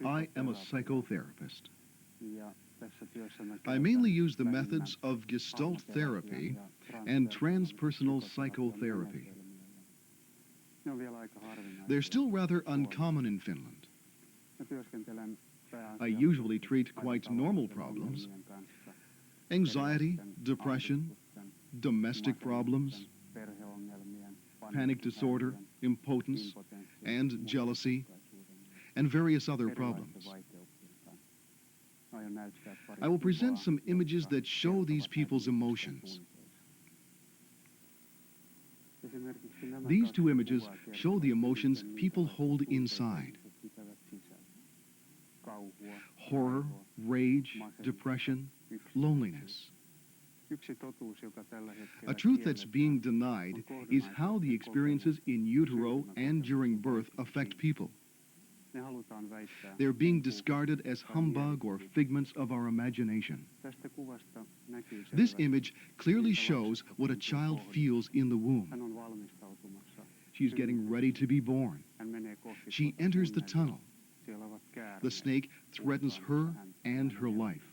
I am a psychotherapist. I mainly use the methods of Gestalt therapy and transpersonal psychotherapy. They're still rather uncommon in Finland. I usually treat quite normal problems: anxiety, depression, domestic problems, panic disorder, impotence, and jealousy, and various other problems. I will present some images that show these people's emotions. These two images show the emotions people hold inside: horror, rage, depression, loneliness. A truth that's being denied is how the experiences in utero and during birth affect people. They're being discarded as humbug or figments of our imagination. This image clearly shows what a child feels in the womb. She's getting ready to be born. She enters the tunnel. The snake threatens her and her life.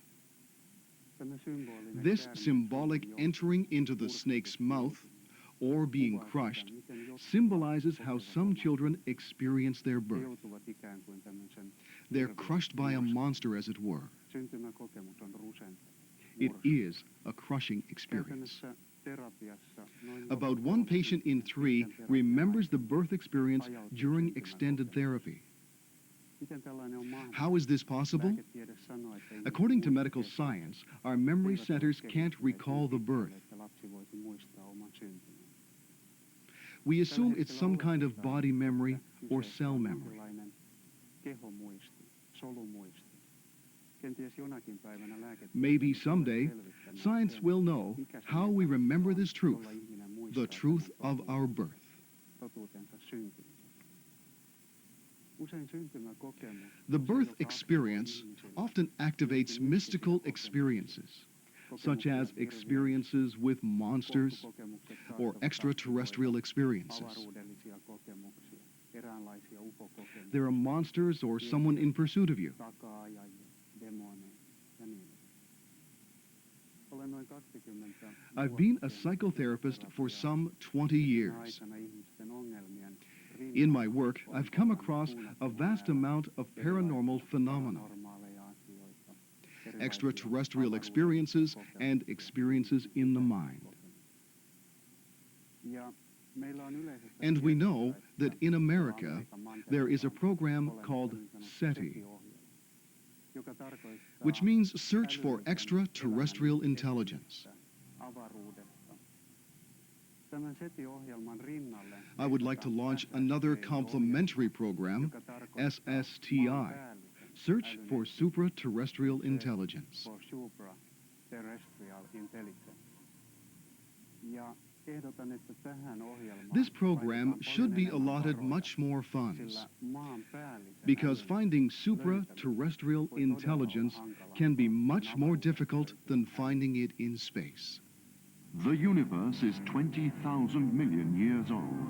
This symbolic entering into the snake's mouth or being crushed symbolizes how some children experience their birth. They're crushed by a monster, as it were. It is a crushing experience. About 1 patient in 3 remembers the birth experience during extended therapy. How is this possible? According to medical science, our memory centers can't recall the birth. We assume it's some kind of body memory or cell memory. Maybe someday, science will know how we remember this truth, the truth of our birth. The birth experience often activates mystical experiences, such as experiences with monsters or extraterrestrial experiences. There are monsters or someone in pursuit of you. I've been a psychotherapist for some 20 years. In my work, I've come across a vast amount of paranormal phenomena, extraterrestrial experiences, and experiences in the mind. And we know that in America, there is a program called SETI, which means Search for Extraterrestrial Intelligence. I would like to launch another complementary program, SSTI, Search for Supraterrestrial Intelligence. This program should be allotted much more funds, because finding supraterrestrial intelligence can be much more difficult than finding it in space. The universe is 20,000 million years old.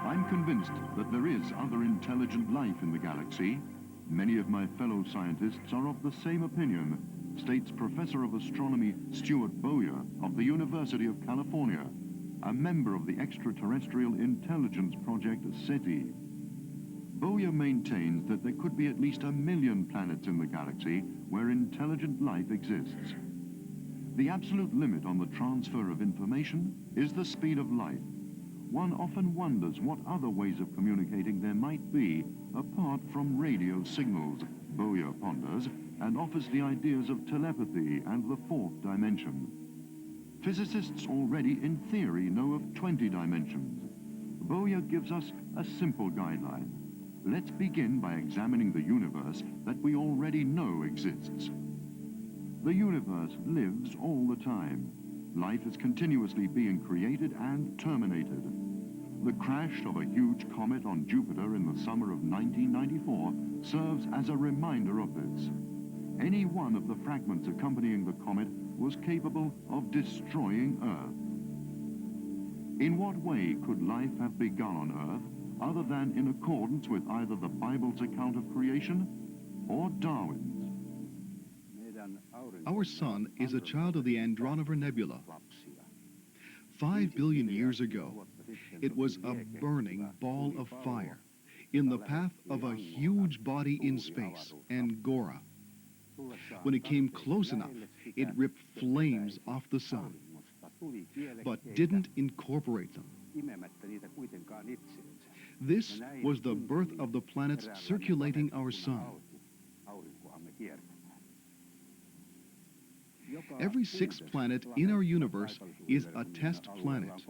I'm convinced that there is other intelligent life in the galaxy. Many of my fellow scientists are of the same opinion, states Professor of Astronomy Stuart Bowyer of the University of California, a member of the Extraterrestrial Intelligence Project SETI. Bowyer maintains that there could be at least 1 million planets in the galaxy where intelligent life exists. The absolute limit on the transfer of information is the speed of light. One often wonders what other ways of communicating there might be apart from radio signals, Bowyer ponders, and offers the ideas of telepathy and the 4th dimension. Physicists already, in theory, know of 20 dimensions. Bowyer gives us a simple guideline. Let's begin by examining the universe that we already know exists. The universe lives all the time. Life is continuously being created and terminated. The crash of a huge comet on Jupiter in the summer of 1994 serves as a reminder of this. Any one of the fragments accompanying the comet was capable of destroying Earth. In what way could life have begun on Earth other than in accordance with either the Bible's account of creation or Darwin's. Our sun is a child of the Andronover Nebula. 5 billion years ago, it was a burning ball of fire in the path of a huge body in space, Angora. When it came close enough, it ripped flames off the sun, but didn't incorporate them. This was the birth of the planets circulating our sun. Every sixth planet in our universe is a test planet.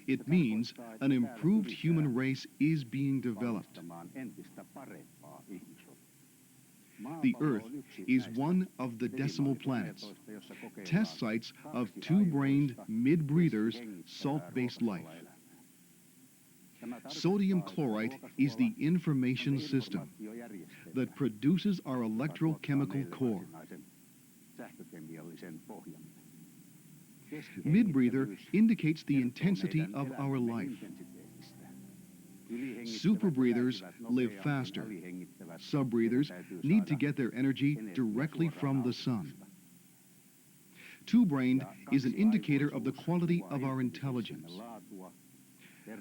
It means an improved human race is being developed. The Earth is one of the decimal planets, test sites of two-brained mid-breathers' salt-based life. Sodium chlorite is the information system that produces our electrochemical core. Mid-breather indicates the intensity of our life. Super-breathers live faster. Sub-breathers need to get their energy directly from the sun. Two-brained is an indicator of the quality of our intelligence.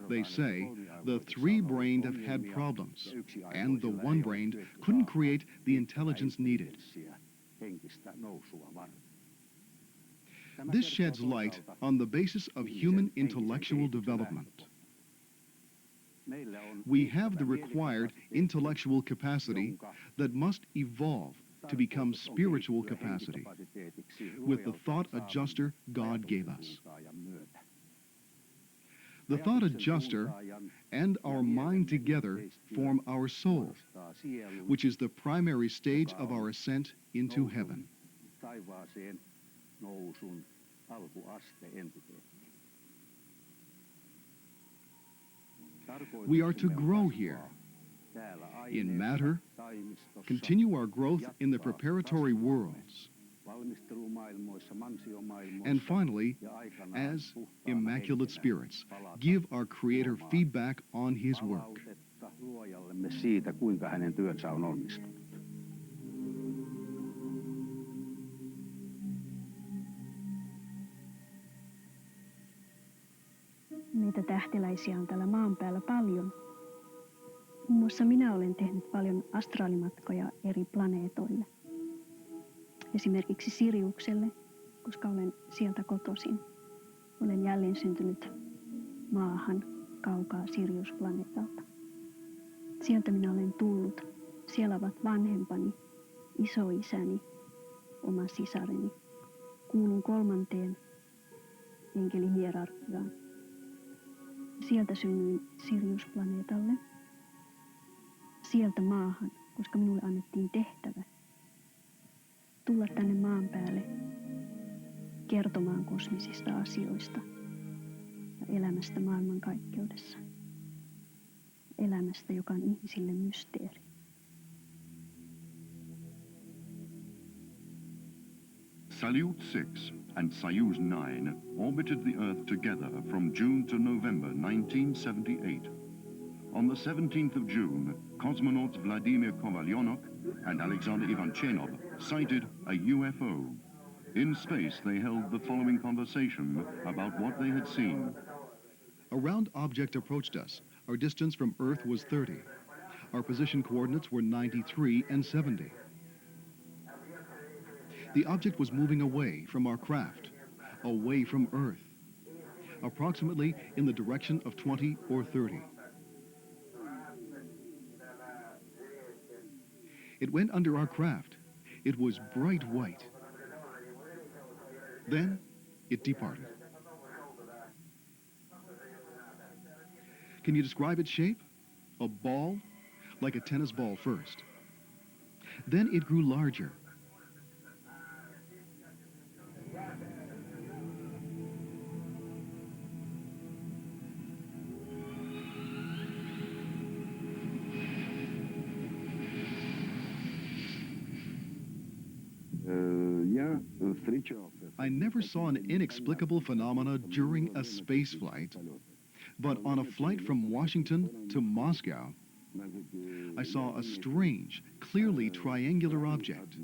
They say the three-brained have had problems, and the one-brained couldn't create the intelligence needed. This sheds light on the basis of human intellectual development. We have the required intellectual capacity that must evolve to become spiritual capacity with the thought adjuster God gave us. The thought adjuster and our mind together form our soul, which is the primary stage of our ascent into heaven. We are to grow here in matter, continue our growth in the preparatory worlds, and finally, as immaculate spirits, give our Creator feedback on His work. Meitä tähtiläisiä on täällä maan päällä paljon. Muun muassa minä olen tehnyt paljon astraalimatkoja eri planeetoille. Esimerkiksi Siriukselle, koska olen sieltä kotoisin. Olen jälleen syntynyt maahan kaukaa Siriusplaneetalta. Sieltä minä olen tullut. Siellä ovat vanhempani, isoisäni, oma sisareni. Kuulun 3. enkelihierarkiaan. Sieltä synnyin Siriusplaneetalle. Sieltä maahan, koska minulle annettiin tehtävä tulla tänne maan päälle kertomaan kosmisista asioista ja elämästä maailmankaikkeudessa. Elämästä, joka on ihmisille mysteeri. Salyut 6 and Soyuz 9 orbited the Earth together from June to November 1978. On the 17th of June, cosmonauts Vladimir Kovalyonok and Alexander Ivanchenov sighted a UFO. In space, they held the following conversation about what they had seen. A round object approached us. Our distance from Earth was 30. Our position coordinates were 93 and 70. The object was moving away from our craft, away from Earth, approximately in the direction of 20 or 30. It went under our craft. It was bright white. Then it departed. Can you describe its shape? A ball, like a tennis ball first. Then it grew larger. I never saw an inexplicable phenomena during a space flight But on a flight from Washington to Moscow, I saw a strange, clearly triangular object.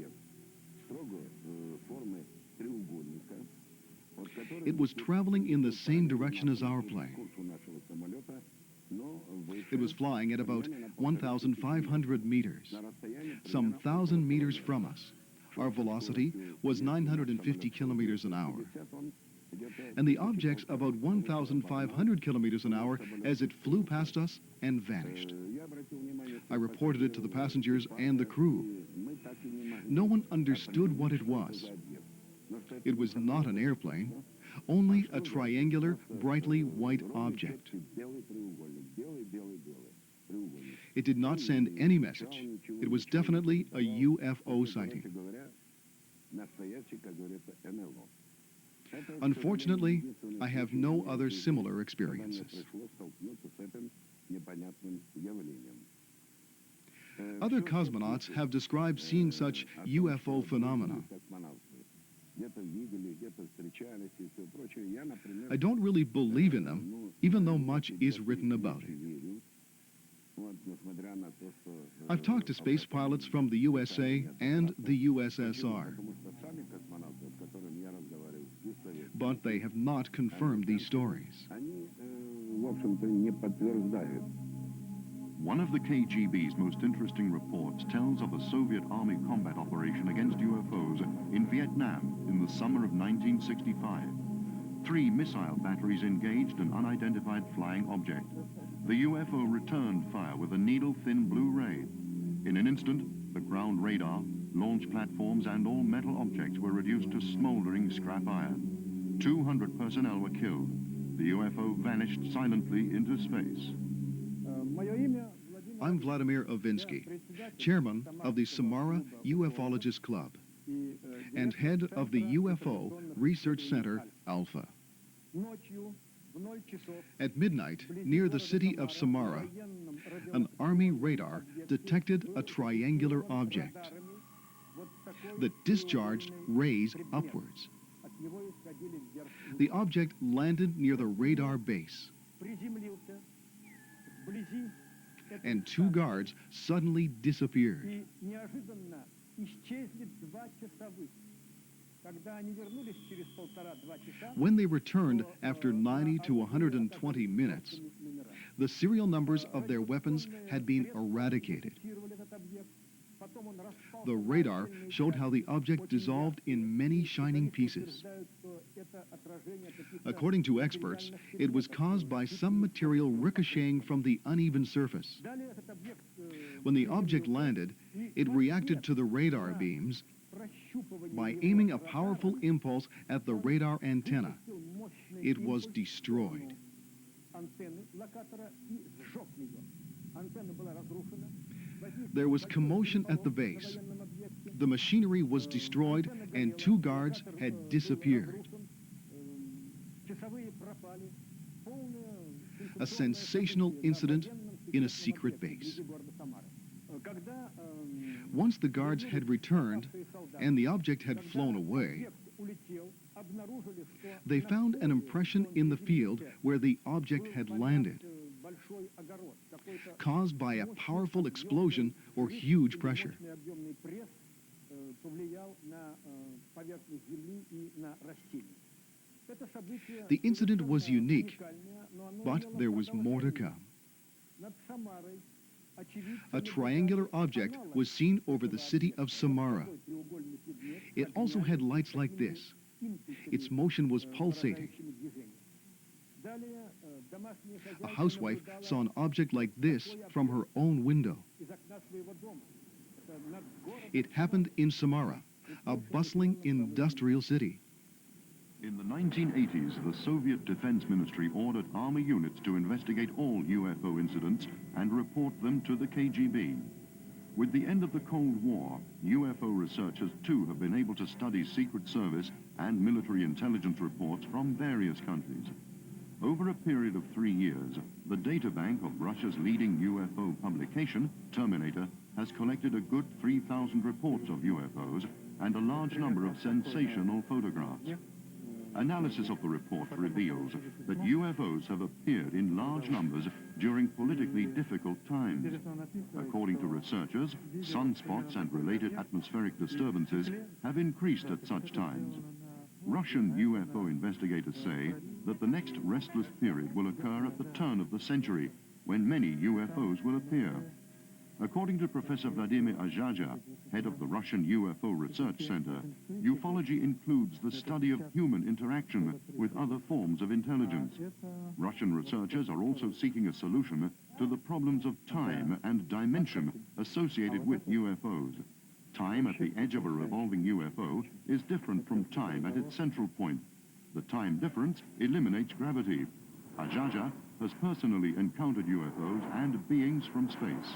It was traveling in the same direction as our plane. It was flying at about 1,500 meters, some 1,000 meters from us. Our velocity was 950 kilometers an hour. And the object's about 1,500 kilometers an hour as it flew past us and vanished. I reported it to the passengers and the crew. No one understood what it was. It was not an airplane, only a triangular, brightly white object. It did not send any message. It was definitely a UFO sighting. Unfortunately, I have no other similar experiences. Other cosmonauts have described seeing such UFO phenomena. I don't really believe in them, even though much is written about it. I've talked to space pilots from the USA and the USSR, but they have not confirmed these stories. One of the KGB's most interesting reports tells of a Soviet Army combat operation against UFOs in Vietnam in the summer of 1965. 3 missile batteries engaged an unidentified flying object. The UFO returned fire with a needle-thin blue ray. In an instant, the ground radar, launch platforms, and all metal objects were reduced to smoldering scrap iron. 200 personnel were killed. The UFO vanished silently into space. I'm Vladimir Avinsky, chairman of the Samara Ufologist Club and head of the UFO Research Center, Alpha. At midnight, near the city of Samara, an Army radar detected a triangular object that discharged rays upwards. The object landed near the radar base, and 2 guards suddenly disappeared. When they returned after 90 to 120 minutes, the serial numbers of their weapons had been eradicated. The radar showed how the object dissolved in many shining pieces. According to experts, it was caused by some material ricocheting from the uneven surface. When the object landed, it reacted to the radar beams by aiming a powerful impulse at the radar antenna. It was destroyed. There was commotion at the base. The machinery was destroyed and 2 guards had disappeared. A sensational incident in a secret base. Once the guards had returned and the object had flown away, they found an impression in the field where the object had landed, caused by a powerful explosion or huge pressure. The incident was unique, but there was more to come. A triangular object was seen over the city of Samara. It also had lights like this. Its motion was pulsating. A housewife saw an object like this from her own window. It happened in Samara, a bustling industrial city. In the 1980s, the Soviet Defense Ministry ordered Army units to investigate all UFO incidents and report them to the KGB. With the end of the Cold War, UFO researchers too have been able to study Secret Service and military intelligence reports from various countries. Over a period of 3 years, the databank of Russia's leading UFO publication, Terminator, has collected a good 3,000 reports of UFOs and a large number of sensational photographs. Analysis of the report reveals that UFOs have appeared in large numbers during politically difficult times. According to researchers, sunspots and related atmospheric disturbances have increased at such times. Russian UFO investigators say that the next restless period will occur at the turn of the century, when many UFOs will appear. According to Professor Vladimir Ayaya, head of the Russian UFO Research Center, ufology includes the study of human interaction with other forms of intelligence. Russian researchers are also seeking a solution to the problems of time and dimension associated with UFOs. Time at the edge of a revolving UFO is different from time at its central point. The time difference eliminates gravity. Ayaya has personally encountered UFOs and beings from space.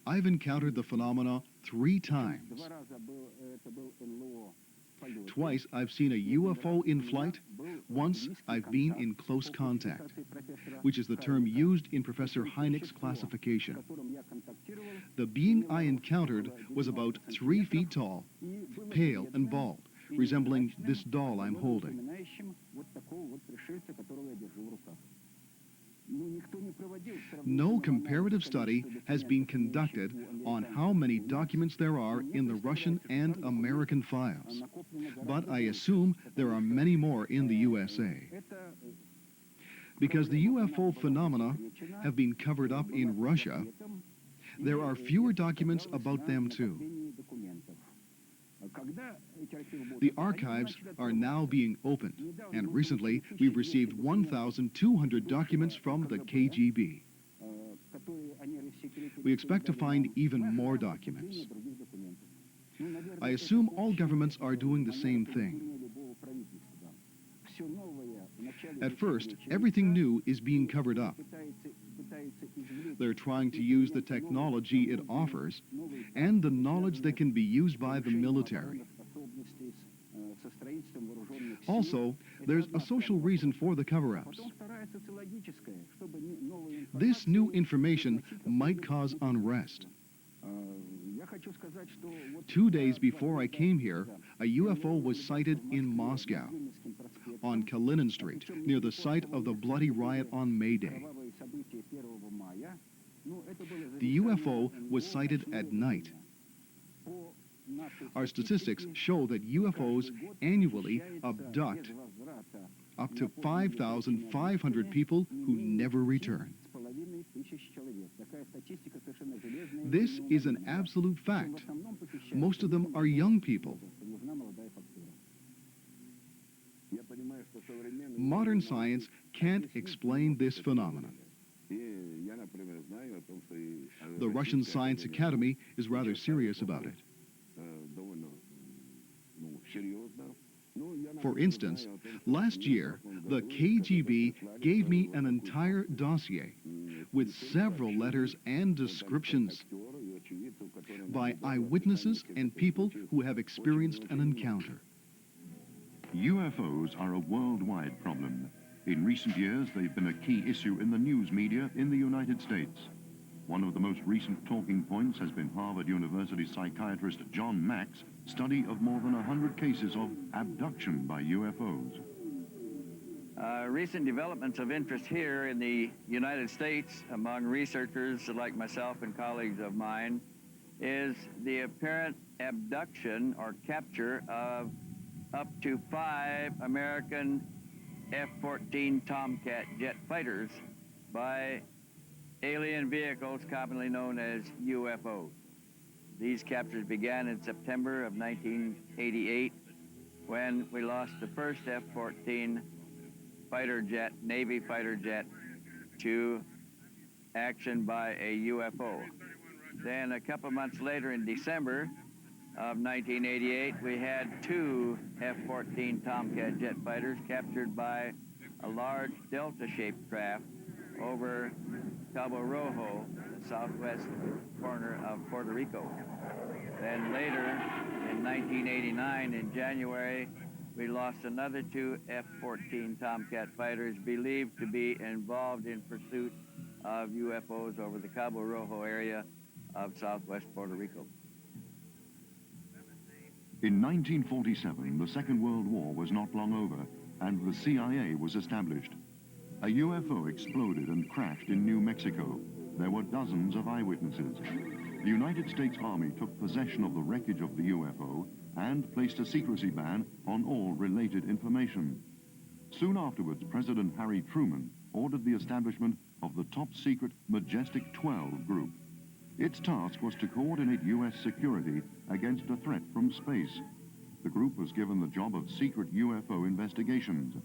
I've encountered the phenomena 3 times. Twice I've seen a UFO in flight. Once I've been in close contact, which is the term used in Professor Hynek's classification. The being I encountered was about 3 feet tall, pale and bald, resembling this doll I'm holding. No comparative study has been conducted on how many documents there are in the Russian and American files, but I assume there are many more in the USA. Because the UFO phenomena have been covered up in Russia, there are fewer documents about them too. The archives are now being opened, and recently we've received 1,200 documents from the KGB. We expect to find even more documents. I assume all governments are doing the same thing. At first, everything new is being covered up. They're trying to use the technology it offers and the knowledge that can be used by the military. Also, there's a social reason for the cover-ups. This new information might cause unrest. 2 days before I came here, a UFO was sighted in Moscow, on Kalinin Street, near the site of the bloody riot on May Day. The UFO was sighted at night. Our statistics show that UFOs annually abduct up to 5,500 people who never return. This is an absolute fact. Most of them are young people. Modern science can't explain this phenomenon. The Russian Science Academy is rather serious about it. For instance, last year, the KGB gave me an entire dossier with several letters and descriptions by eyewitnesses and people who have experienced an encounter. UFOs are a worldwide problem. In recent years, they've been a key issue in the news media in the United States. One of the most recent talking points has been Harvard University psychiatrist John Mack's study of more than 100 cases of abduction by UFOs. Recent developments of interest here in the United States among researchers like myself and colleagues of mine is the apparent abduction or capture of up to 5 American F-14 Tomcat jet fighters by alien vehicles commonly known as UFOs. These captures began in September of 1988 when we lost the first F-14 fighter jet, Navy fighter jet, to action by a UFO. Then a couple months later in December of 1988, we had 2 F-14 Tomcat jet fighters captured by a large delta-shaped craft over Cabo Rojo, the southwest corner of Puerto Rico. Then later, in 1989, in January, we lost another 2 F-14 Tomcat fighters believed to be involved in pursuit of UFOs over the Cabo Rojo area of southwest Puerto Rico. In 1947, the Second World War was not long over, and the CIA was established. A UFO exploded and crashed in New Mexico. There were dozens of eyewitnesses. The United States Army took possession of the wreckage of the UFO and placed a secrecy ban on all related information. Soon afterwards, President Harry Truman ordered the establishment of the top-secret Majestic 12 group. Its task was to coordinate U.S. security against a threat from space. The group was given the job of secret UFO investigations.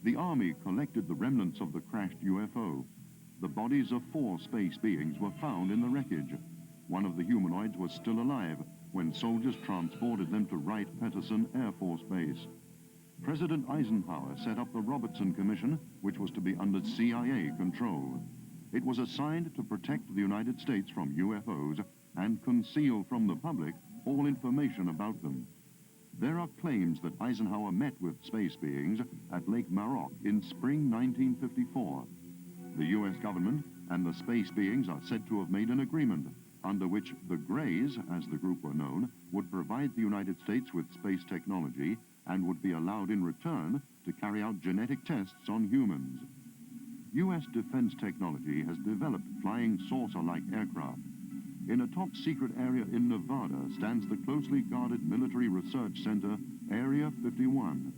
The Army collected the remnants of the crashed UFO. The bodies of 4 space beings were found in the wreckage. One of the humanoids was still alive when soldiers transported them to Wright-Patterson Air Force Base. President Eisenhower set up the Robertson Commission, which was to be under CIA control. It was assigned to protect the United States from UFOs and conceal from the public all information about them. There are claims that Eisenhower met with space beings at Lake Maroc in spring 1954. The U.S. government and the space beings are said to have made an agreement under which the Greys, as the group were known, would provide the United States with space technology and would be allowed in return to carry out genetic tests on humans. U.S. defense technology has developed flying saucer-like aircraft. In a top-secret area in Nevada stands the closely guarded military research center, Area 51.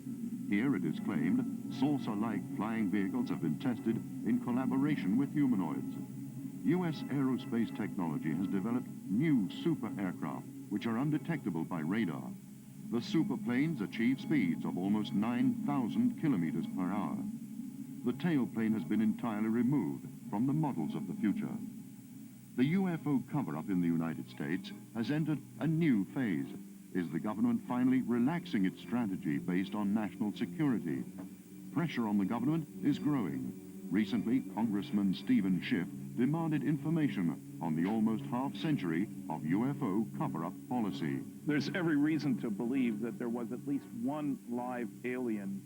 Here, it is claimed, saucer-like flying vehicles have been tested in collaboration with humanoids. U.S. aerospace technology has developed new super aircraft, which are undetectable by radar. The superplanes achieve speeds of almost 9,000 kilometers per hour. The tailplane has been entirely removed from the models of the future. The UFO cover-up in the United States has entered a new phase. Is the government finally relaxing its strategy based on national security? Pressure on the government is growing. Recently, Congressman Stephen Schiff demanded information on the almost half-century of UFO cover-up policy. There's every reason to believe that there was at least one live alien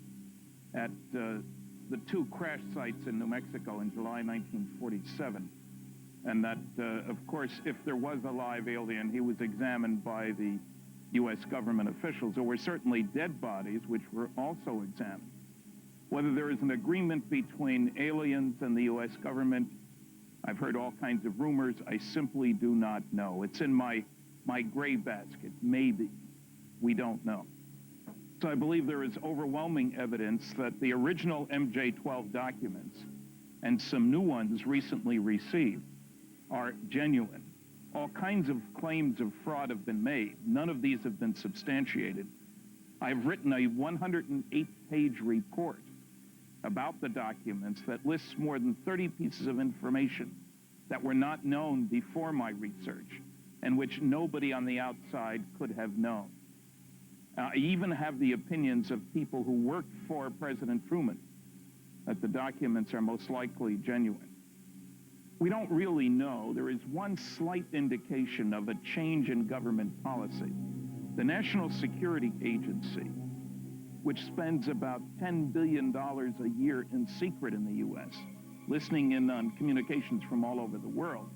at the 2 crash sites in New Mexico in July 1947. And that, of course, if there was a live alien, he was examined by the U.S. government officials. There were certainly dead bodies, which were also examined. Whether there is an agreement between aliens and the U.S. government, I've heard all kinds of rumors. I simply do not know. It's in my gray basket. Maybe. We don't know. So I believe there is overwhelming evidence that the original MJ-12 documents and some new ones recently received are genuine. All kinds of claims of fraud have been made. None of these have been substantiated. I've written a 108-page report about the documents that lists more than 30 pieces of information that were not known before my research and which nobody on the outside could have known. I even have the opinions of people who worked for President Truman that the documents are most likely genuine. We don't really know. There is one slight indication of a change in government policy. The National Security Agency, which spends about $10 billion a year in secret in the U.S., listening in on communications from all over the world,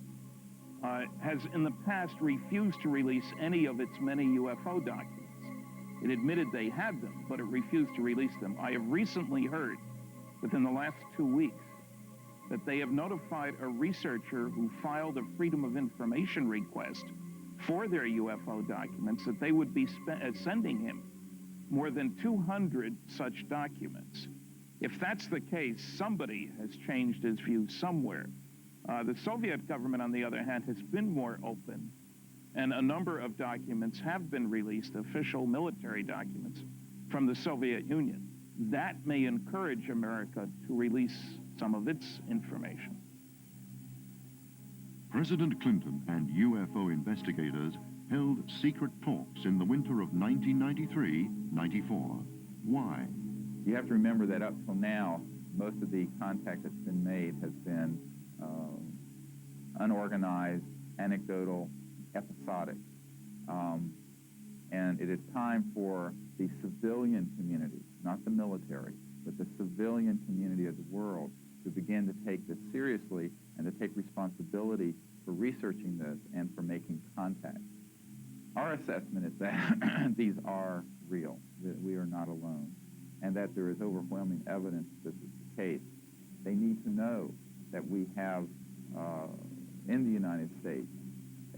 has in the past refused to release any of its many UFO documents. It admitted they had them, but it refused to release them. I have recently heard, within the last 2 weeks, that they have notified a researcher who filed a Freedom of Information request for their UFO documents that they would be sending him more than 200 such documents. If that's the case, somebody has changed his view somewhere. The Soviet government, on the other hand, has been more open, and a number of documents have been released, official military documents from the Soviet Union. That may encourage America to release some of its information. President Clinton and UFO investigators held secret talks in the winter of 1993-94. Why? You have to remember that up till now, most of the contact that's been made has been unorganized, anecdotal, episodic. And it is time for the civilian community, not the military, but the civilian community of the world to begin to take this seriously and to take responsibility for researching this and for making contact. Our assessment is that these are real, that we are not alone, and that there is overwhelming evidence that this is the case. They need to know that we have, in the United States,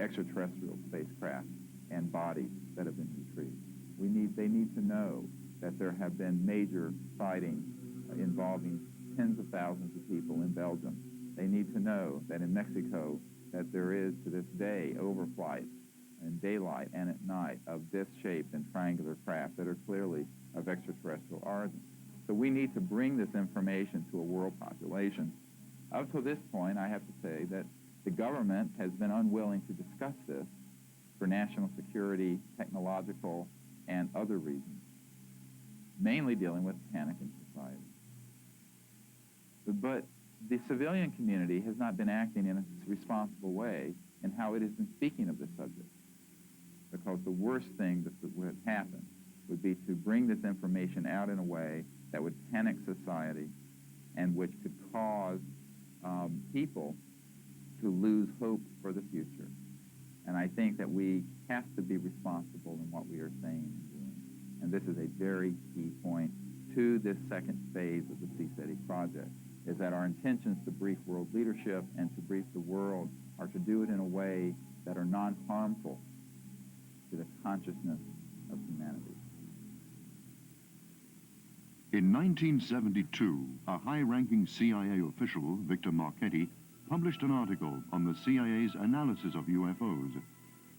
extraterrestrial spacecraft and bodies that have been retrieved. They need to know that there have been major sightings involving tens of thousands of people in Belgium. They need to know that in Mexico, that there is, to this day, overflights in daylight and at night of disc-shaped and triangular craft that are clearly of extraterrestrial origin. So we need to bring this information to a world population. Up to this point, I have to say that the government has been unwilling to discuss this for national security, technological, and other reasons, mainly dealing with panic in society. But the civilian community has not been acting in a responsible way in how it has been speaking of this subject, because the worst thing that would happen would be to bring this information out in a way that would panic society and which could cause people to lose hope for the future. And I think that we have to be responsible in what we are saying and doing. And this is a very key point to this second phase of the CSETI project, is that our intentions to brief world leadership and to brief the world are to do it in a way that are non-harmful to the consciousness of humanity. In 1972, a high-ranking CIA official, Victor Marchetti, published an article on the CIA's analysis of UFOs.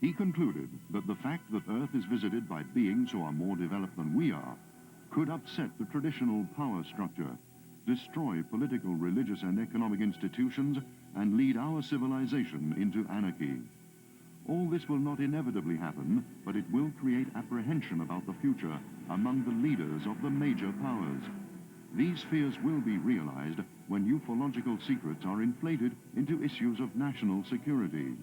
He concluded that the fact that Earth is visited by beings who are more developed than we are could upset the traditional power structure, destroy political, religious, and economic institutions, and lead our civilization into anarchy. All this will not inevitably happen, but it will create apprehension about the future among the leaders of the major powers. These fears will be realized when ufological secrets are inflated into issues of national security.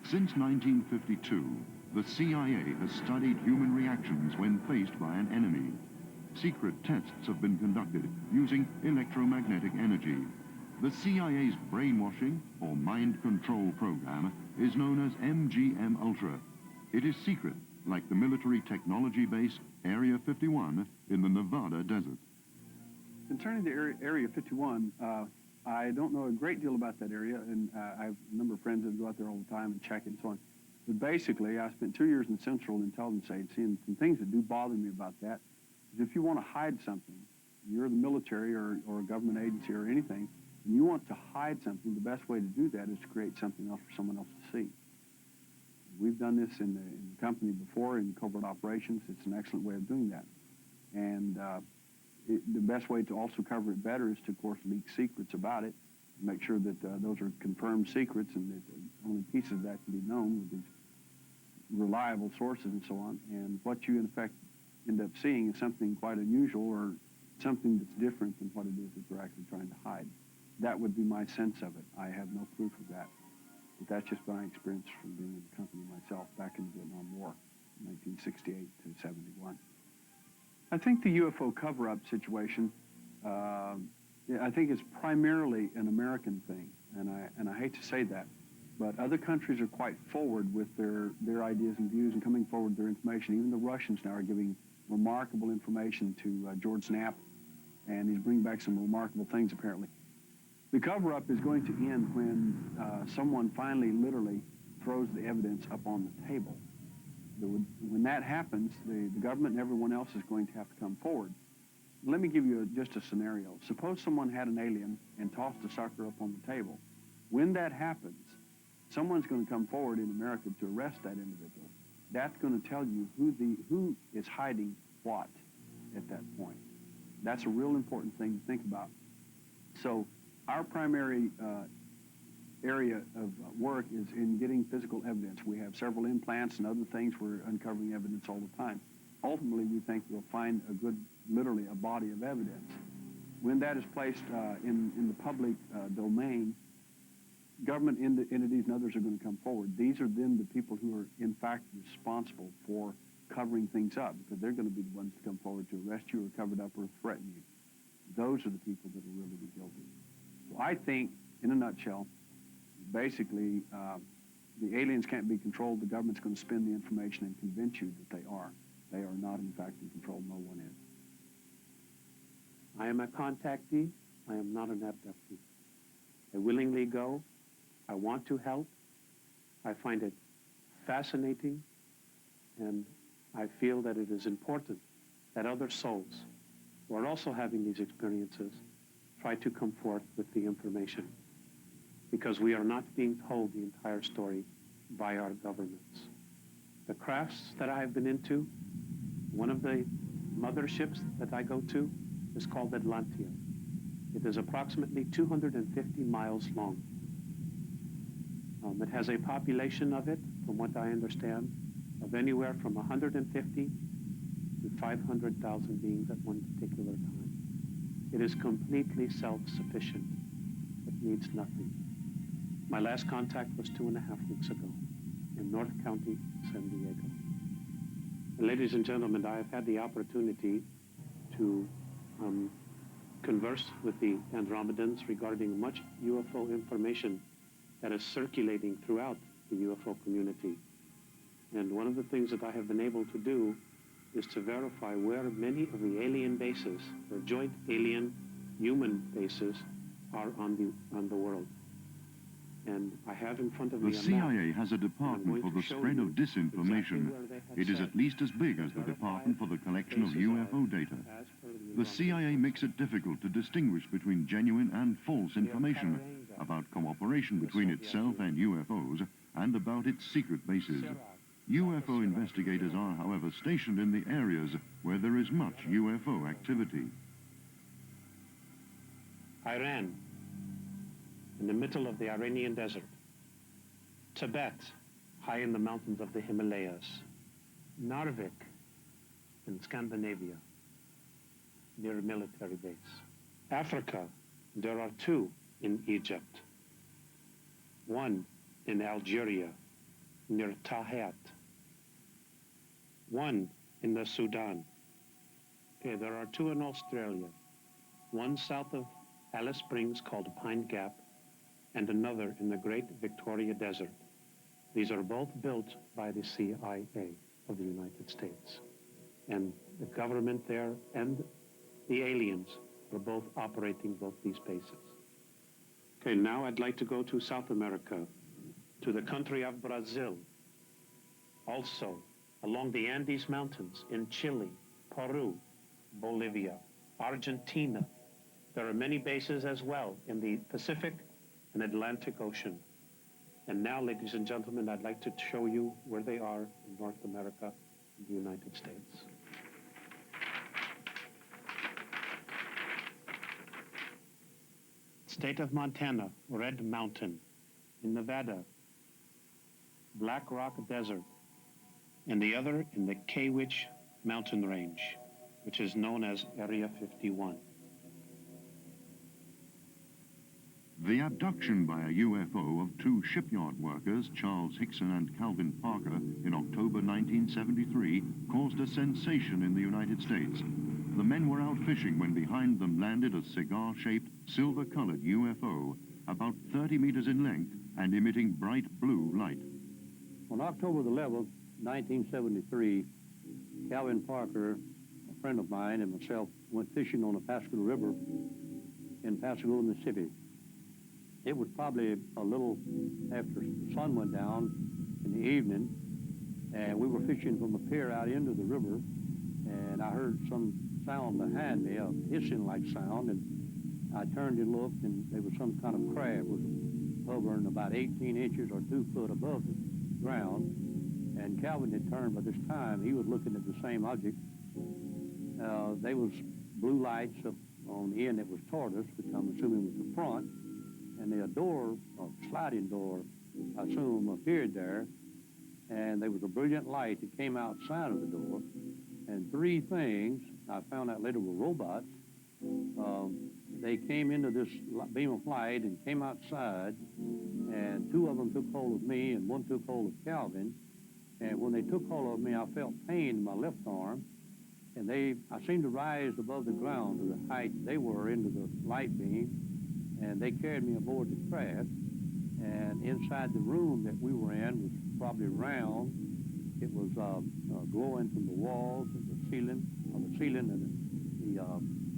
Since 1952, the CIA has studied human reactions when faced by an enemy. Secret tests have been conducted using electromagnetic energy. The CIA's brainwashing or mind control program is known as MGM-Ultra. It is secret, like the military technology base Area 51 in the Nevada desert. Concerning the Area 51, I don't know a great deal about that area, and I have a number of friends that go out there all the time and check it and so on. But basically, I spent 2 years in the Central Intelligence Agency, and some things that do bother me about that is if you want to hide something, you're the military or a government agency or anything, and you want to hide something, the best way to do that is to create something else for someone else to see. We've done this in the company before in covert operations. It's an excellent way of doing that. And the best way to also cover it better is to, of course, leak secrets about it, make sure that those are confirmed secrets and that only pieces of that can be known with these reliable sources and so on. And what you, in effect, end up seeing is something quite unusual or something that's different than what it is that they're actually trying to hide. That would be my sense of it. I have no proof of that. But that's just my experience from being in the company myself back in the Vietnam War, 1968 to 71. I think the UFO cover-up situation, I think it's primarily an American thing, and I hate to say that, but other countries are quite forward with their ideas and views and coming forward with their information. Even the Russians now are giving remarkable information to George Knapp, and he's bringing back some remarkable things apparently. The cover-up is going to end when someone finally literally throws the evidence up on the table. When that happens, the government and everyone else is going to have to come forward. Let me give you just a scenario. Suppose someone had an alien and tossed a sucker up on the table. When that happens, someone's going to come forward in America to arrest that individual. That's going to tell you who is hiding what at that point. That's a real important thing to think about. So our primary area of work is in getting physical evidence. We have several implants and other things. We're uncovering evidence all the time. Ultimately, we think we'll find literally a body of evidence. When that is placed in the public domain, government entities and others are going to come forward. These are then the people who are, in fact, responsible for covering things up, because they're going to be the ones to come forward to arrest you or cover it up or threaten you. Those are the people that will really be guilty. So I think, in a nutshell, basically, the aliens can't be controlled. The government's going to spin the information and convince you that they are. They are not, in fact, in control. No one is. I am a contactee. I am not an abductee. I willingly go. I want to help. I find it fascinating, and I feel that it is important that other souls who are also having these experiences try to come forth with the information, because we are not being told the entire story by our governments. The crafts that I have been into, one of the motherships that I go to is called Atlantia. It is approximately 250 miles long. It has a population of it, from what I understand, of anywhere from 150 to 500,000 beings at one particular time. It is completely self-sufficient. It needs nothing. My last contact was 2.5 weeks ago in North County, San Diego. And ladies and gentlemen, I have had the opportunity to converse with the Andromedans regarding much UFO information that is circulating throughout the UFO community. And one of the things that I have been able to do is to verify where many of the alien bases, or joint alien-human bases, are on the world. And I have in front of me The a CIA map. has a department for the spread of disinformation. It is at least as big as the department for the collection of UFO data. The CIA makes it difficult to distinguish between genuine and false information about cooperation between itself and UFOs and about its secret bases. UFO investigators are, however, stationed in the areas where there is much UFO activity. Iran, in the middle of the Iranian desert. Tibet, high in the mountains of the Himalayas. Narvik, in Scandinavia, near a military base. Africa, there are 2 in Egypt. 1 in Algeria, near Tahat. 1 in the Sudan. Okay, there are 2 in Australia. 1 south of Alice Springs called Pine Gap, and another in the Great Victoria Desert. These are both built by the CIA of the United States. And the government there and the aliens are both operating both these bases. Okay, now I'd like to go to South America, to the country of Brazil. Also, along the Andes Mountains in Chile, Peru, Bolivia, Argentina. There are many bases as well in the Pacific and Atlantic Ocean. And now, ladies and gentlemen, I'd like to show you where they are in North America and the United States. State of Montana, Red Mountain. In Nevada, Black Rock Desert. And the other in the Kawich Mountain Range, which is known as Area 51. The abduction by a UFO of 2 shipyard workers, Charles Hickson and Calvin Parker, in October 1973, caused a sensation in the United States. The men were out fishing when behind them landed a cigar-shaped, silver-colored UFO, about 30 meters in length and emitting bright blue light. On October the 11th, 1973, Calvin Parker, a friend of mine, and myself went fishing on the Pascagoula River in Pascagoula, Mississippi. It was probably a little after the sun went down in the evening, and we were fishing from a pier out into the river, and I heard some sound behind me, a hissing-like sound, and I turned and looked, and there was some kind of crab was hovering about 18 inches or 2 foot above the ground, and Calvin had turned by this time. He was looking at the same object. There was blue lights up on the end that was toward us, which I'm assuming was the front, and the door, or sliding door, I assume appeared there, and there was a brilliant light that came outside of the door, and 3 things, I found out later were robots. They came into this beam of light and came outside, and 2 of them took hold of me and 1 took hold of Calvin, and when they took hold of me, I felt pain in my left arm, and I seemed to rise above the ground to the height they were into the light beam, and they carried me aboard the craft, And inside the room that we were in was probably round. It was glowing from the walls and the ceiling, and the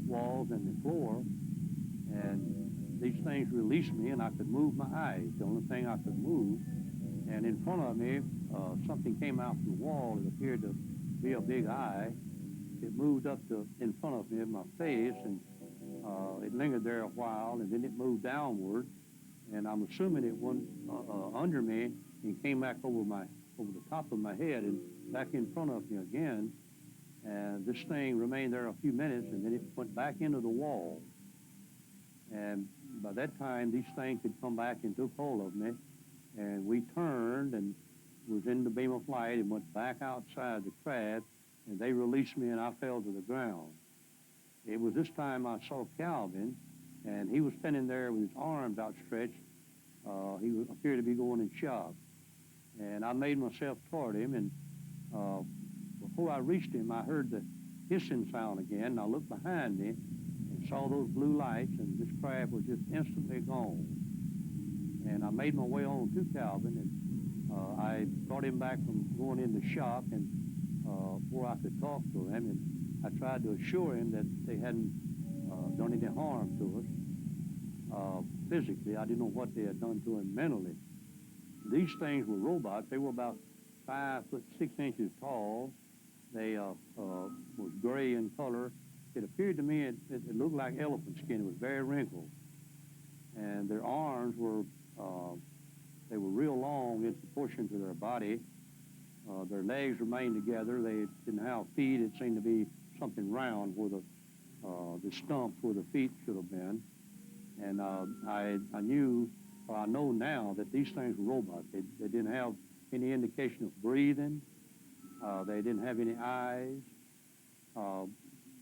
walls and the floor. And these things released me, and I could move my eyes, the only thing I could move. And in front of me, something came out from the wall. It appeared to be a big eye. It moved up to in front of me in my face, and it lingered there a while, and then it moved downward. And I'm assuming it went under me and came back over the top of my head and back in front of me again. And this thing remained there a few minutes, and then it went back into the wall. And by that time, these things had come back and took hold of me. And we turned and was in the beam of light and went back outside the craft, and they released me, and I fell to the ground. It was this time I saw Calvin, and he was standing there with his arms outstretched. He appeared to be going in shock. And I made myself toward him, and before I reached him, I heard the hissing sound again, and I looked behind me and saw those blue lights, and this craft was just instantly gone. And I made my way on to Calvin, and I brought him back from going into shock, and before I could talk to him, and I tried to assure him that they hadn't done any harm to us physically. I didn't know what they had done to him mentally. These things were robots. They were about 5 foot 6 inches tall. They were gray in color. It appeared to me it looked like elephant skin. It was very wrinkled. And their arms were, they were real long in proportion to their body. Their legs remained together. They didn't have feet. It seemed to be something round where the stumps where the feet should have been. And I knew, or I know now, that these things were robots. They didn't have any indication of breathing. They didn't have any eyes.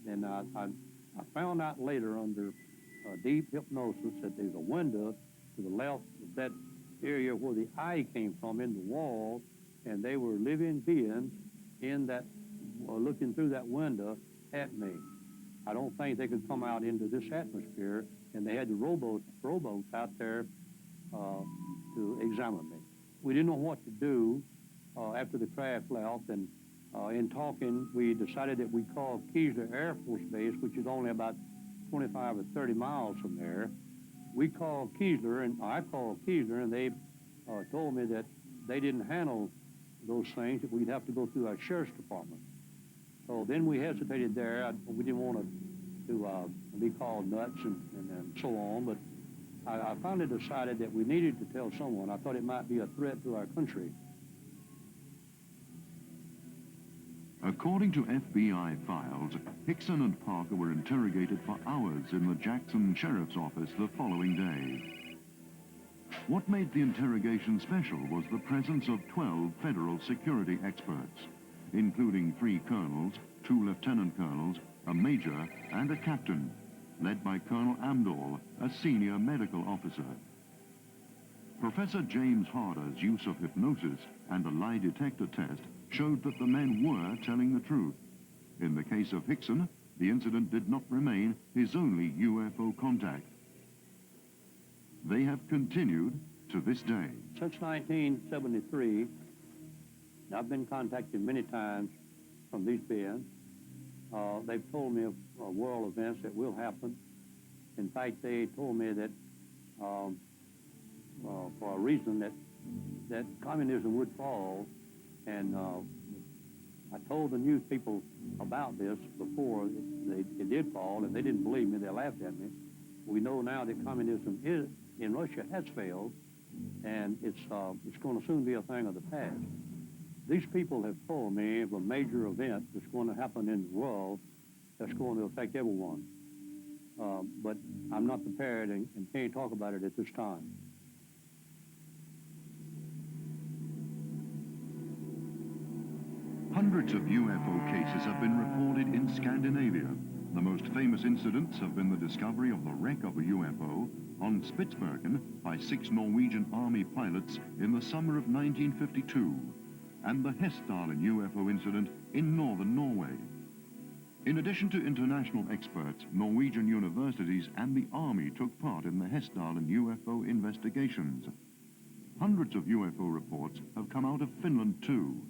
And I found out later under deep hypnosis that there's a window to the left of that area where the eye came from in the wall, and they were living beings in that, looking through that window at me. I don't think they could come out into this atmosphere, and they had the rowboats out there to examine me. We didn't know what to do after the craft left, and in talking, we decided that we'd call Keesler Air Force Base, which is only about 25 or 30 miles from there. We called Keesler, and I called Keesler, and they told me that they didn't handle those things, that we'd have to go through our sheriff's department. So then we hesitated there. We didn't want to be called nuts and so on, but I finally decided that we needed to tell someone. I thought it might be a threat to our country. According to FBI files, Hickson and Parker were interrogated for hours in the Jackson Sheriff's Office the following day. What made the interrogation special was the presence of 12 federal security experts, including 3 colonels, 2 lieutenant colonels, a major, and a captain, led by Colonel Amdahl, a senior medical officer. Professor James Harder's use of hypnosis and a lie detector test showed that the men were telling the truth. In the case of Hickson, the incident did not remain his only UFO contact. They have continued to this day. Since 1973, I've been contacted many times from these beings. They've told me of world events that will happen. In fact, they told me that for a reason that communism would fall, and I told the news people about this before it did fall, and they didn't believe me. They laughed at me. We know now that communism in Russia has failed, and it's going to soon be a thing of the past. These people have told me of a major event that's going to happen in the world that's going to affect everyone. But I'm not prepared and can't talk about it at this time. Hundreds of UFO cases have been reported in Scandinavia. The most famous incidents have been the discovery of the wreck of a UFO on Spitsbergen by 6 Norwegian Army pilots in the summer of 1952, and the Hessdalen UFO incident in northern Norway. In addition to international experts, Norwegian universities and the Army took part in the Hessdalen UFO investigations. Hundreds of UFO reports have come out of Finland too.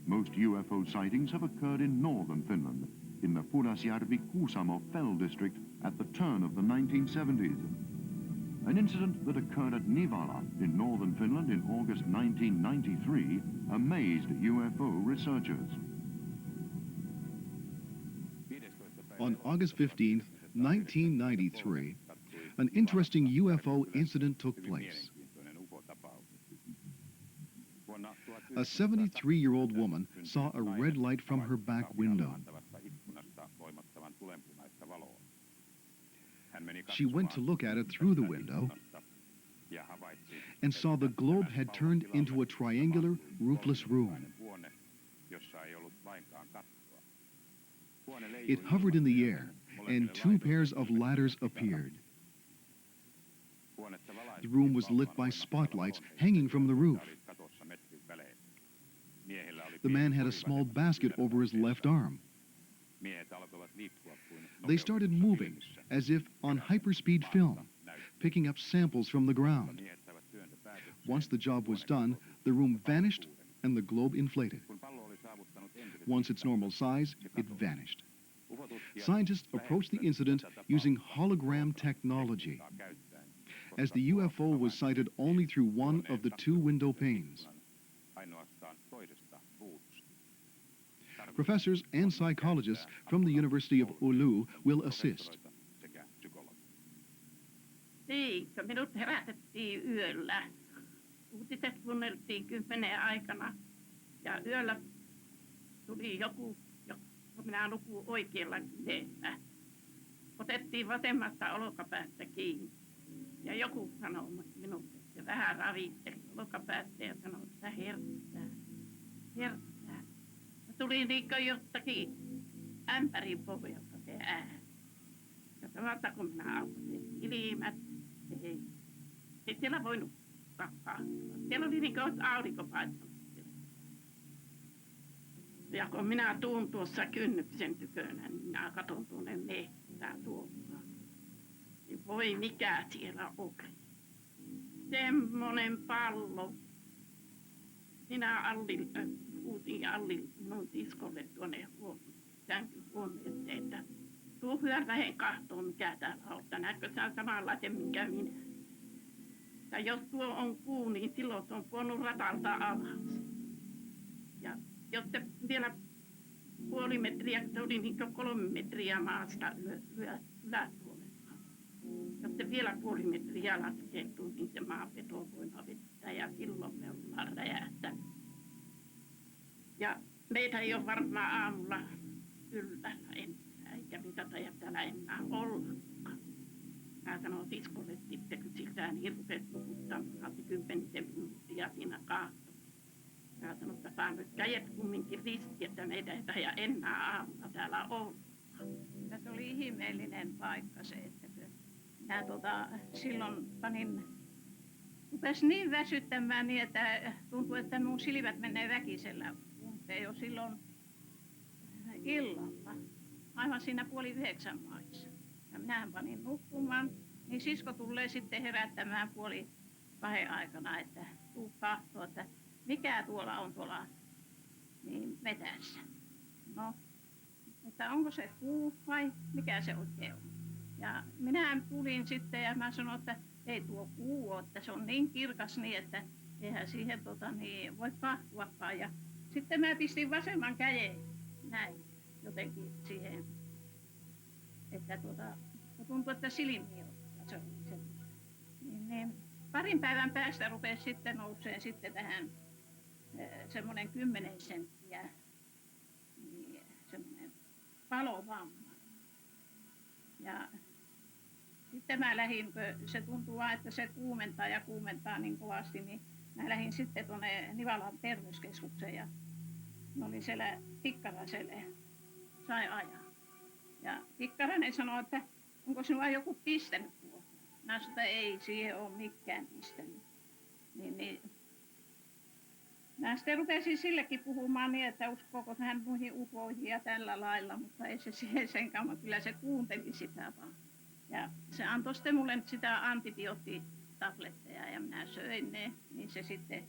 Most UFO sightings have occurred in northern Finland, in the Pudasjärvi-Kuusamo fell district at the turn of the 1970s. An incident that occurred at Nivala in northern Finland in August 1993 amazed UFO researchers. On August 15, 1993, an interesting UFO incident took place. A 73-year-old woman saw a red light from her back window. She went to look at it through the window and saw the globe had turned into a triangular, roofless room. It hovered in the air, and two pairs of ladders appeared. The room was lit by spotlights hanging from the roof. The man had a small basket over his left arm. They started moving, as if on hyperspeed film, picking up samples from the ground. Once the job was done, the room vanished and the globe inflated. Once its normal size, it vanished. Scientists approached the incident using hologram technology, as the UFO was sighted only through one of the two window panes. Professors and psychologists from the University of Oulu will assist. Niin, minut herätettiin yöllä. Uutiset kuunneltiin 10 aikana ja yöllä tuli joku, minä nukuin oikealla kädellä. Otettiin vasemmasta olkapäästä kiinni ja joku sanoi minulle, se vähän ravitteli olkapäästä ja sanoi, että herttää. Tuli niin kuin jostakin ämpärin pohjalta se ääni. Ja samalla kun minä aukasin ilmät, ei siellä voinut kakkaa. Siellä oli niin kuin aurinko paistunut. Ja kun minä tuun tuossa kynnyksen tykönä, niin minä katson tuonne metsään tuolla. Niin voi mikä siellä oli. Semmonen pallo. Minä huutin Alli minun siskolle tuonne sänkyhuoneeseen, että tuu hyvän lähen kahtoon, mikä täällä on. Näetkö sä samanlaisen, minkä minä? Ja jos tuo on kuu, niin silloin se on pudonnut ratalta alas. Ja jos se vielä puoli metriä, se oli niin kuin 3 metriä maasta yläpuolella. Jos se vielä puoli metriä laskeutuu, niin se maanvetovoima vetää ja silloin me ollaan räjähtänyt. Ja meitä ei ole varmaan aamulla yllällä enää, eikä mitä täällä enää ollakaan. Mä sanoin siskolle, että sitten kun siltä niin rupesi nukuttamaan 10 minuuttia siinä kahtossa. Mä sanoin, että saa nyt kädet kumminkin riski, että meitä ei taida enää aamulla täällä olla. Se oli ihmeellinen paikka se, että minä silloin rupesi niin väsyttämään niin, että tuntui, että mun silmät menee väkisellä umpeen jo silloin illalla, aivan siinä 8:30 maissa. Ja minähän panin nukkumaan, niin sisko tulee sitten herättämään 1:30 aikana, että tuu kahtoo, että mikä tuolla on tuolla niin metässä. No, että onko se kuu vai mikä se oikein on? Ja minä tulin sitten ja mä sanoin, että ei tuo kuu ole, että se on niin kirkas niin, että eihän siihen niin voi kahtuakaan. Ja sitten mä pistin vasemman käden näin jotenkin siihen, että tuntui, että silmiä on. Se oli semmoista. Niin, parin päivän päästä rupesi sitten nouseen sitten tähän semmoinen 10 senttiä, niin semmoinen palovamma. Ja sitten mä lähdin, se tuntuu vaan, että se kuumentaa niin kovasti, niin mä lähdin sitten tuonne Nivalan terveyskeskukseen ja mä olin siellä Tikkaraselle, sai ajaa. Ja Tikkarainen sanoi, että onko sinua joku pistänyt tuohon? Mä sanoin, että ei siihen ole mikään pistänyt. Niin. Mä sitten rupesin sillekin puhumaan niin, että uskooko hän muihin ufoihin ja tällä lailla, mutta ei se siihen senkaan, kyllä se kuunteli sitä vaan. Ja se antoi sitten mulle sitä tabletteja ja minä söin ne, niin se sitten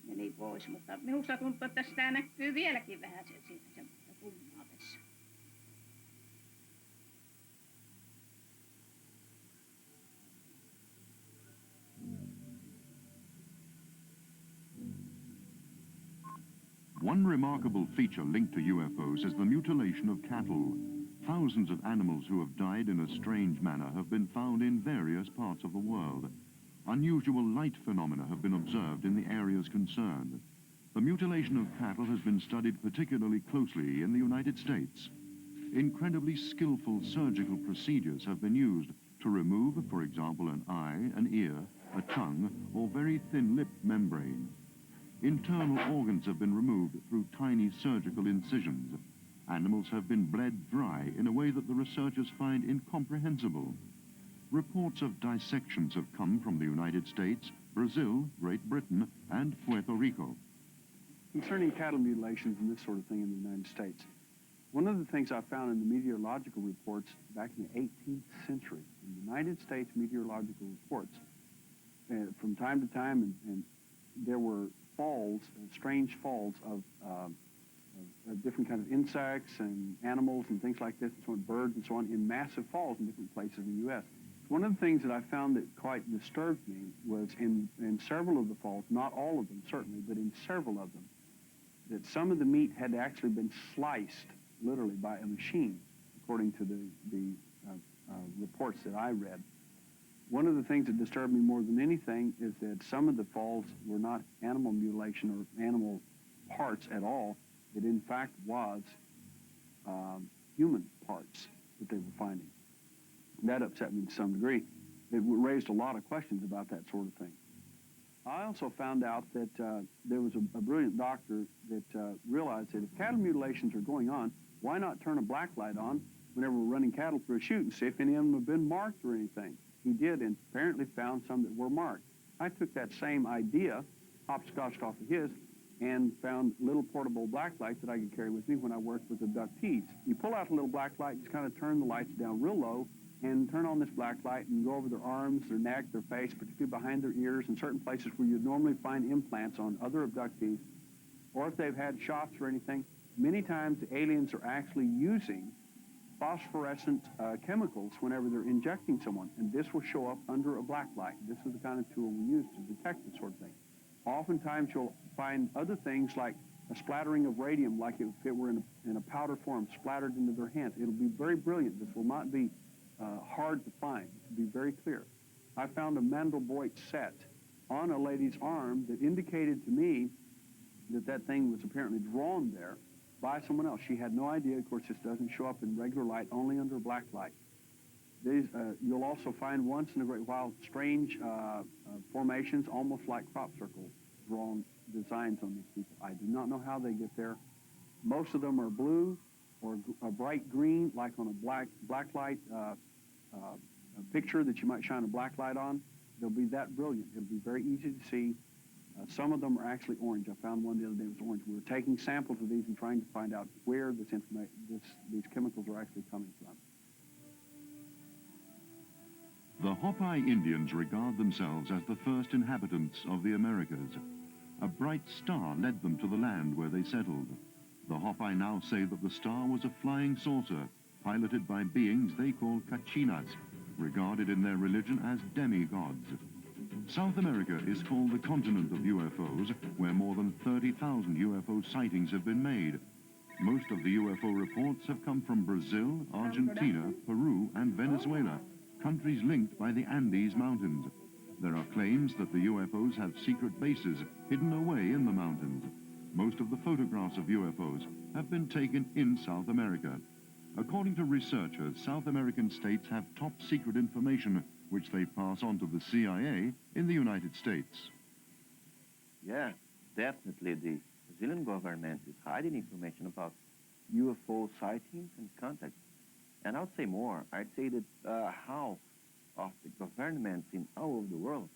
meni pois. Mutta minusta tuntuu, että sitä näkyy vieläkin vähän semmoista tummaa tässä. One remarkable feature linked to UFOs is the mutilation of cattle. Thousands of animals who have died in a strange manner have been found in various parts of the world. Unusual light phenomena have been observed in the areas concerned. The mutilation of cattle has been studied particularly closely in the United States. Incredibly skillful surgical procedures have been used to remove, for example, an eye, an ear, a tongue, or very thin lip membrane. Internal organs have been removed through tiny surgical incisions. Animals have been bled dry in a way that the researchers find incomprehensible. Reports of dissections have come from the United States, Brazil, Great Britain, and Puerto Rico. Concerning cattle mutilations and this sort of thing in the United States, one of the things I found in the meteorological reports back in the 18th century, in the United States meteorological reports, from time to time, and there were falls, strange falls of different kinds of insects and animals and things like this, and so on, birds and so on, in massive falls in different places in the U.S. One of the things that I found that quite disturbed me was in several of the falls, not all of them certainly, but in several of them, that some of the meat had actually been sliced literally by a machine, according to the reports that I read. One of the things that disturbed me more than anything is that some of the falls were not animal mutilation or animal parts at all. It in fact was human parts that they were finding. That upset me to some degree. It raised a lot of questions about that sort of thing. I also found out that there was a brilliant doctor that realized that if cattle mutilations are going on, why not turn a black light on whenever we're running cattle through a chute and see if any of them have been marked or anything. He did, and apparently found some that were marked. I took that same idea, hopscotched off of his, and found little portable black light that I could carry with me when I worked with abductees. You pull out a little black light, just kind of turn the lights down real low, and turn on this black light and go over their arms, their neck, their face, particularly behind their ears, and certain places where you'd normally find implants on other abductees, or if they've had shots or anything. Many times the aliens are actually using phosphorescent chemicals whenever they're injecting someone, and this will show up under a black light. This is the kind of tool we use to detect this sort of thing. Oftentimes you'll find other things like a splattering of radium, like if it were in a powder form, splattered into their hands. It'll be very brilliant. This will not be hard to find, to be very clear. I found a Mandelbrot set on a lady's arm that indicated to me that that thing was apparently drawn there by someone else. She had no idea. Of course, this doesn't show up in regular light, only under black light. These, you'll also find once in a great while strange formations, almost like crop circles, drawn designs on these people. I do not know how they get there. Most of them are blue or a bright green, like on a black light a picture that you might shine a black light on. They'll be that brilliant. It'll be very easy to see. Some of them are actually orange. I found one the other day that was orange. We were taking samples of these and trying to find out where these chemicals are actually coming from. The Hopi Indians regard themselves as the first inhabitants of the Americas. A bright star led them to the land where they settled. The Hopi now say that the star was a flying saucer piloted by beings they call kachinas, regarded in their religion as demigods. South America is called the continent of UFOs, where more than 30,000 UFO sightings have been made. Most of the UFO reports have come from Brazil, Argentina, Peru, and Venezuela, countries linked by the Andes Mountains. There are claims that the UFOs have secret bases hidden away in the mountains. Most of the photographs of UFOs have been taken in South America. According to researchers, South American states have top secret information which they pass on to the CIA in the United States. Yeah, definitely the Brazilian government is hiding information about UFO sightings and contacts. And I'll say more. I'd say that half of the governments in all over the world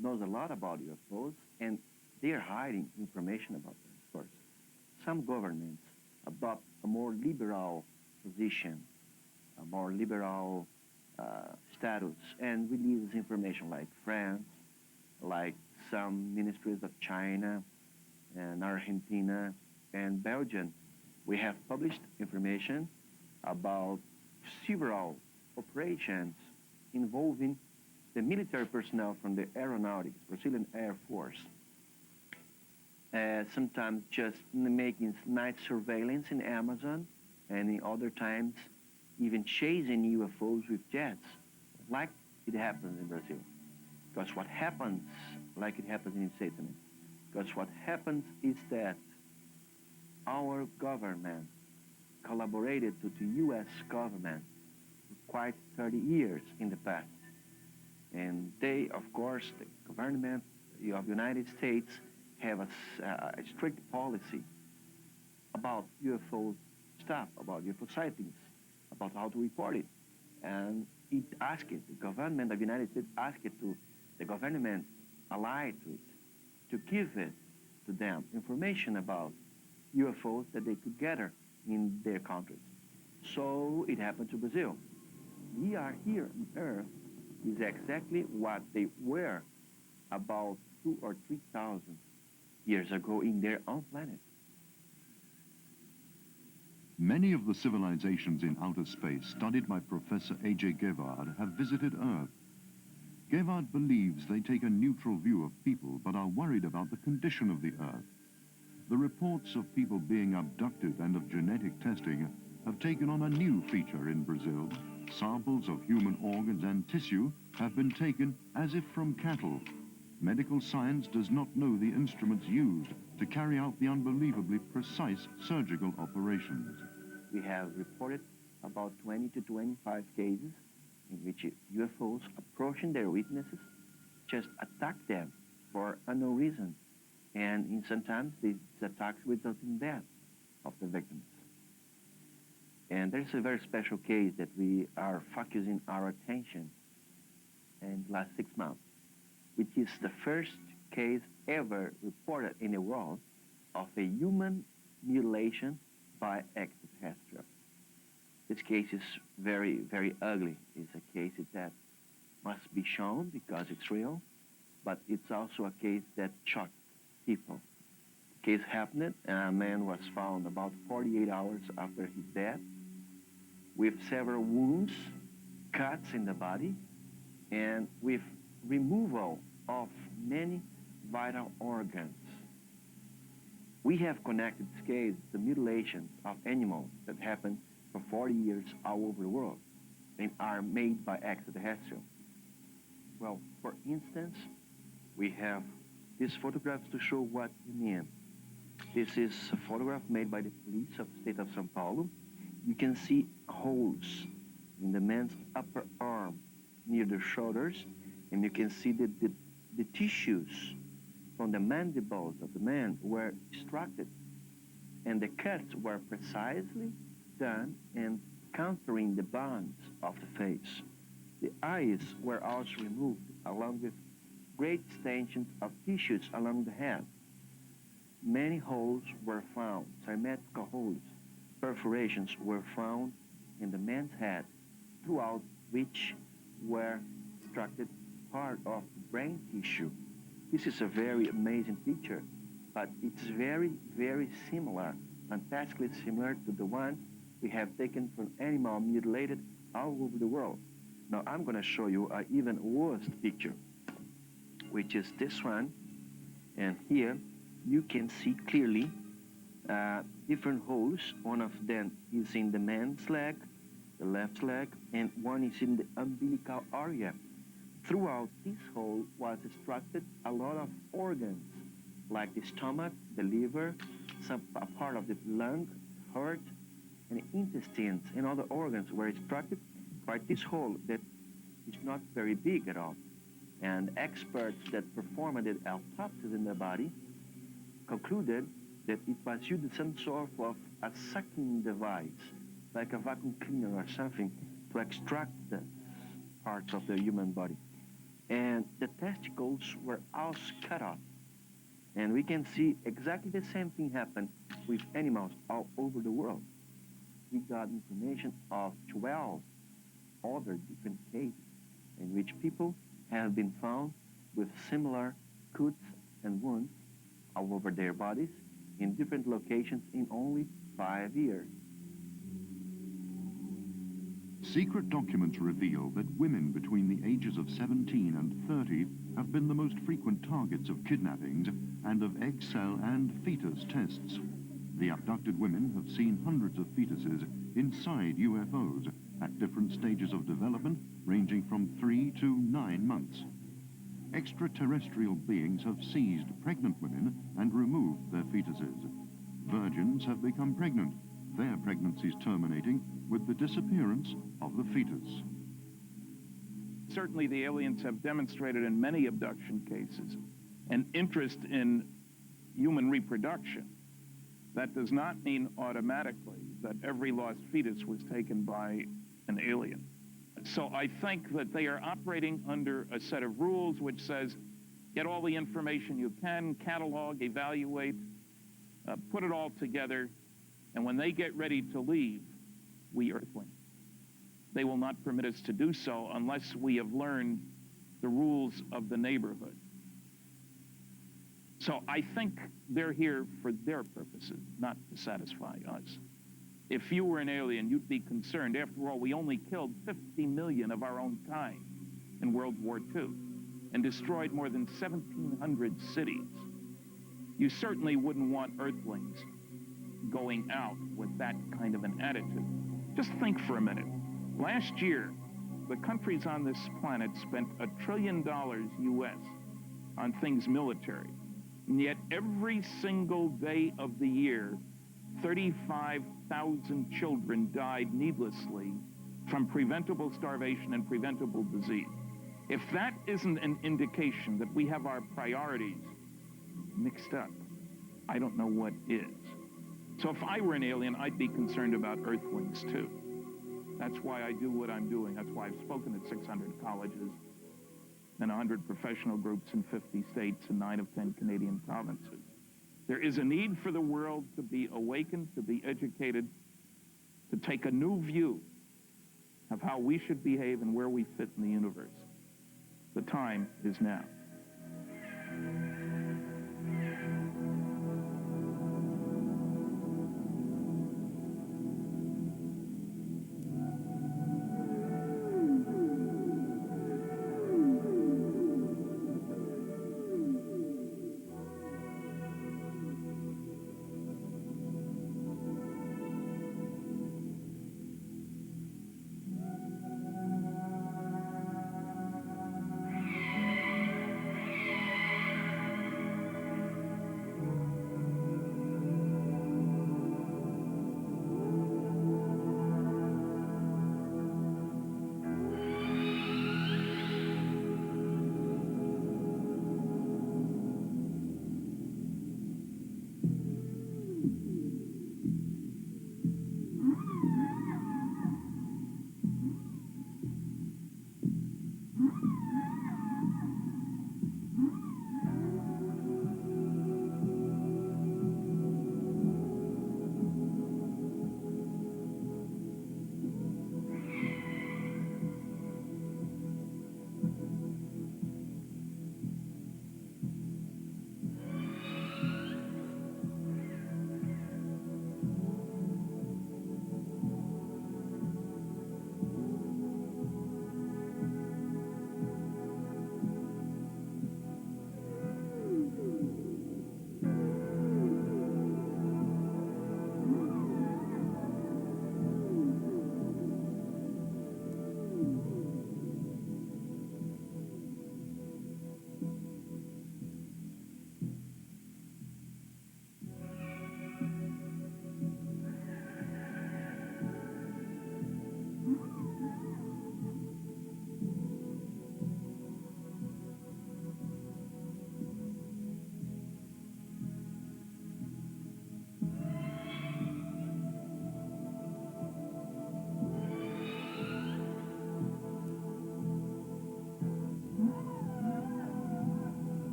knows a lot about UFOs, and they're hiding information about them, of course. Some governments adopt a more liberal position, a more liberal status and releases information like France, like some ministries of China and Argentina and Belgium. We have published information about several operations involving the military personnel from the aeronautics, Brazilian Air Force. Sometimes just making night surveillance in Amazon, and in other times even chasing UFOs with jets, like it happens in Brazil. Because what happens, like it happens in Satan, because what happens is that our government collaborated with the U.S. government for quite 30 years in the past. And they, of course, the government of the United States have a strict policy about UFO stuff, about UFO sightings, about how to report it. And it asked it, the government of the United States asked it to the government allied to it, to give it to them information about UFOs that they could gather in their countries. So it happened to Brazil. We are here on Earth is exactly what they were about 2,000 or 3,000 years ago in their own planet. Many of the civilizations in outer space studied by Professor A.J. Gevard have visited Earth. Gevard believes they take a neutral view of people but are worried about the condition of the Earth. The reports of people being abducted and of genetic testing have taken on a new feature in Brazil. Samples of human organs and tissue have been taken as if from cattle. Medical science does not know the instruments used to carry out the unbelievably precise surgical operations. We have reported about 20 to 25 cases in which UFOs approaching their witnesses just attack them for unknown reason. And in sometimes these attacks result in death of the victims. And there's a very special case that we are focusing our attention in the last 6 months, which is the first case ever reported in the world of a human mutilation by extraterrestrial. This case is very, very ugly. It's a case that must be shown because it's real, but it's also a case that shocked people. The case happened, and a man was found about 48 hours after his death with several wounds, cuts in the body, and with removal of many vital organs. We have connected this case to mutilations of animals that happen for 40 years all over the world and are made by extraterrestrials. Well, for instance, we have these photographs to show what you mean. This is a photograph made by the police of the state of São Paulo. You can see holes in the man's upper arm near the shoulders, and you can see that the tissues from the mandibles of the man were extracted, and the cuts were precisely done and countering the bones of the face. The eyes were also removed, along with great extensions of tissues along the head. Many holes were found, symmetrical holes. Perforations were found in the man's head, throughout which were extracted part of the brain tissue. This is a very amazing picture, but it's very, very similar, fantastically similar to the one we have taken from animal mutilated all over the world. Now I'm going to show you an even worse picture, which is this one, and here you can see clearly different holes. One of them is in the man's leg, the left leg, and one is in the umbilical area. Throughout this hole was extracted a lot of organs, like the stomach, the liver, a part of the lung, heart, and intestines, and other organs were extracted by this hole that is not very big at all. And experts that performed the autopsies in the body concluded that it was used some sort of a sucking device, like a vacuum cleaner or something, to extract the parts of the human body. And the testicles were all cut off. And we can see exactly the same thing happen with animals all over the world. We got information of 12 other different cases in which people have been found with similar cuts and wounds all over their bodies in different locations in only 5 years. Secret documents reveal that women between the ages of 17 and 30 have been the most frequent targets of kidnappings and of egg cell and fetus tests. The abducted women have seen hundreds of fetuses inside UFOs at different stages of development, ranging from 3 to 9 months. Extraterrestrial beings have seized pregnant women and removed their fetuses. Virgins have become pregnant, their pregnancies terminating with the disappearance of the fetus. Certainly the aliens have demonstrated in many abduction cases an interest in human reproduction. That does not mean automatically that every lost fetus was taken by an alien. So I think that they are operating under a set of rules which says, get all the information you can, catalog, evaluate, put it all together, and when they get ready to leave, we Earthlings. They will not permit us to do so unless we have learned the rules of the neighborhood. So I think they're here for their purposes, not to satisfy us. If you were an alien, you'd be concerned. After all, we only killed 50 million of our own kind in World War II and destroyed more than 1,700 cities. You certainly wouldn't want Earthlings going out with that kind of an attitude. Just think for a minute. Last year, the countries on this planet spent $1 trillion US on things military. And yet every single day of the year, 35,000 children died needlessly from preventable starvation and preventable disease. If that isn't an indication that we have our priorities mixed up, I don't know what is. So if I were an alien, I'd be concerned about Earthlings too. That's why I do what I'm doing. That's why I've spoken at 600 colleges and 100 professional groups in 50 states and 9 of 10 Canadian provinces. There is a need for the world to be awakened, to be educated, to take a new view of how we should behave and where we fit in the universe. The time is now.